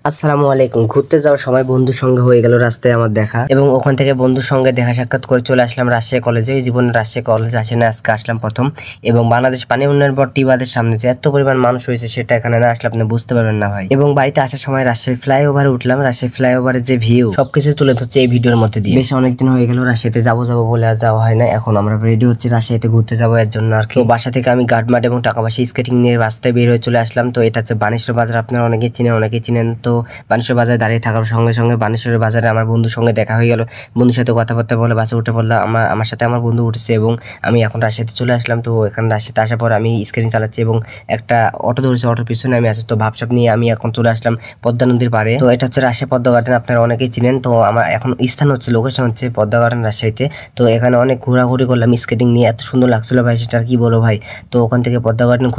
আসসালামু আলাইকুম। ঘুরতে যাওয়ার সময় বন্ধুর সঙ্গে হয়ে গেল রাস্তায় আমার দেখা, এবং ওখান থেকে বন্ধুর সঙ্গে দেখা সাক্ষাৎ করে চলে আসলাম রাজশাহী কলেজে। এই জীবনে রাজশাহী কলেজ আসে না, আজকে আসলাম প্রথম। এবং বাংলাদেশ পানি উন্নয়ন বোর্ড টিবাদের সামনে যে এত পরিমাণ মানুষ হয়েছে সেটা এখানে না আসলে আপনি বুঝতে পারবেন না ভাই। এবং বাড়িতে আসার সময় রাজশাহী ফ্লাইওভারে উঠলাম। রাজশাহী ফ্লাইওভারের যে ভিউ সবকিছু তুলে ধরছে এই ভিডিওর মধ্যে দিয়ে। বেশ অনেকদিন হয়ে গেল রাজশাহীতে যাবো বলে আর যাওয়া হয় না। এখন আমরা রেডি হচ্ছি রাজশাহীতে ঘুরতে যাবো এর জন্য আর কি। বাসা থেকে আমি গার্ডমাট এবং টাকাবাসী স্কেটিং নিয়ে রাস্তায় বের হয়ে চলে আসলাম। তো এটা হচ্ছে বানেশ্বর বাজার, আপনারা অনেকেই চিনেন। তো বানেশ্বর বাজারে দাঁড়িয়ে থাকার সঙ্গে সঙ্গে বানেশ্বরের বাজারে আমার বন্ধুর সঙ্গে দেখা হয়ে গেল। বন্ধুর সাথে কথাবার্তা বলে বাসে উঠে পড়লাম। আমার সাথে আমার বন্ধু উঠেছে এবং আমি এখন রাজশাহীতে চলে আসলাম। তো এখানে রাজশাহীতে আসার পর আমি স্কেটিং চালাচ্ছি এবং একটা অটো ধরেছে, অটোর পিছনে আমি আছি। তো ভাবসাব নিয়ে আমি এখন চলে আসলাম পদ্মা নদীর পাড়ে। তো এটা হচ্ছে রাজশাহী পদ্মা গার্ডেন, আপনারা অনেকেই চিনেন। তো আমার এখন স্থান হচ্ছে, লোকেশন হচ্ছে পদ্মা গার্ডেন রাজশাহীতে। তো এখানে অনেক ঘোরাঘুরি করলাম স্কেটিং নিয়ে, এত সুন্দর লাগছিল ভাই, সেটা আর কি বলো ভাই। তো ওখান থেকে পদ্মা গার্ডেন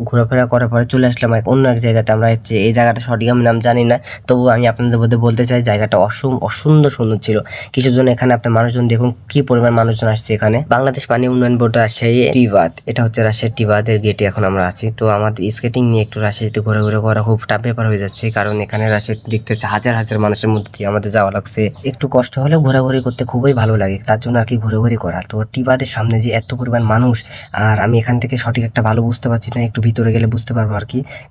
ঘোরাফেরা করার পরে চলে আসলাম অন্য এক জায়গাতে। আমরা হচ্ছে এই জায়গাটা সঠিক আমি নাম জানি না, তবু আমি আপনাদের মধ্যে বলতে চাই জায়গাটা অসুন্দর সুন্দর ছিল। কিছুজন এখানে আপনার মানুষজন দেখুন কি পরিমাণ মানুষজন আসছে এখানে। বাংলাদেশ পানি উন্নয়ন বোর্ড রাজশাহী টিবাদ, এটা হচ্ছে রাজশাহী টিবাদের গেটে এখন আমরা আছি। তো আমাদের স্কেটিং নিয়ে একটু রাজশাহীতে ঘোরাঘুরি করা খুব টাফ ব্যাপার হয়ে যাচ্ছে, কারণ এখানে রাজশাহী দেখতে হচ্ছে হাজার হাজার মানুষের মধ্যে দিয়ে আমাদের যাওয়া লাগছে। একটু কষ্ট হলেও ঘোরাঘুরি করতে খুবই ভালো লাগে, তার জন্য আর কি ঘোরাঘুরি করা। তো টিবাদের সামনে যে এত পরিমাণ মানুষ, আর আমি এখান থেকে সঠিক একটা ভালো বুঝতে পারছি না, একটু ভিতরে গেলে বুঝতে পারবো আর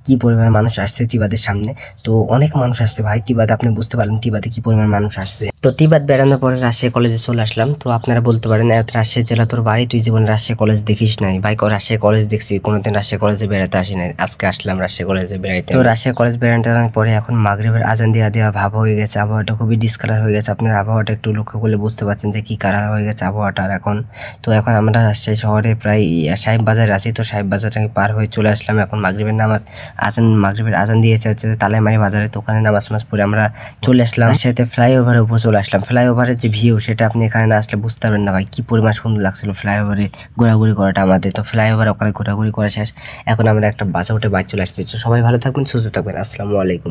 কি পরিমাণ মানুষ আসছে টিবাদের সামনে। তো অনেক মানুষ আসছে ভাই টিবাদ, আপনি বুঝতে পারলেন টিবাদে কি পরিমাণ মানুষ আসছে। তো টিবাদ বেড়ানোর পরে রাজশাহী কলেজে চলে আসলাম। তো আপনারা বলতে পারেন রাজশাহী জেলা তোর বাড়ি, তুই জীবনে রাজশাহী কলেজ দেখিস নাই ভাই? রাজশাহী কলেজ দেখছি, কোনোদিন রাজশাহী কলেজে বেড়াতে আসি নাই, আজকে আসলাম রাজশাহী কলেজে বেড়াইতে। তো রাজশাহী কলেজ বেড়ানোর পরে এখন মাগরিবের আজান দেওয়া ভাব হয়ে গেছে, আবহাওয়াটা খুবই ডিসকালার হয়ে গেছে। আপনার আবহাওয়াটা একটু লক্ষ্য করলে বুঝতে পারছেন যে কি কালার হয়ে গেছে আবহাওয়াটা এখন। তো এখন আমরা রাজশাহী শহরে প্রায় সাহেব বাজারে আছি। তো সাহেব বাজারটাকে পার হয়ে চলে আসলাম। এখন মাগরিবের আজান দিয়েছে হচ্ছে তালাইমারি বাজারে। তো ওখানে নামাজ পড়ে আমরা চলে আসলাম রাজশাহীতে ফ্লাইওভারের উপর চলে আসলাম। ফ্লাইওভারের যে ভিউ সেটা আপনি এখানে না আসলে বুঝতে পারবেন না ভাই, কি পরিমাণ সুন্দর লাগছিল ফ্লাইওভারে ঘোরাঘুরি করাটা আমাদের। তো ফ্লাইওভার ওখানে ঘোরাঘুরি করা শেষ, এখন আমরা একটা বাসে উঠে বাইক চলে আসছি। তো সবাই ভালো থাকবেন, সুস্থ থাকবেন, আসসালামু আলাইকুম।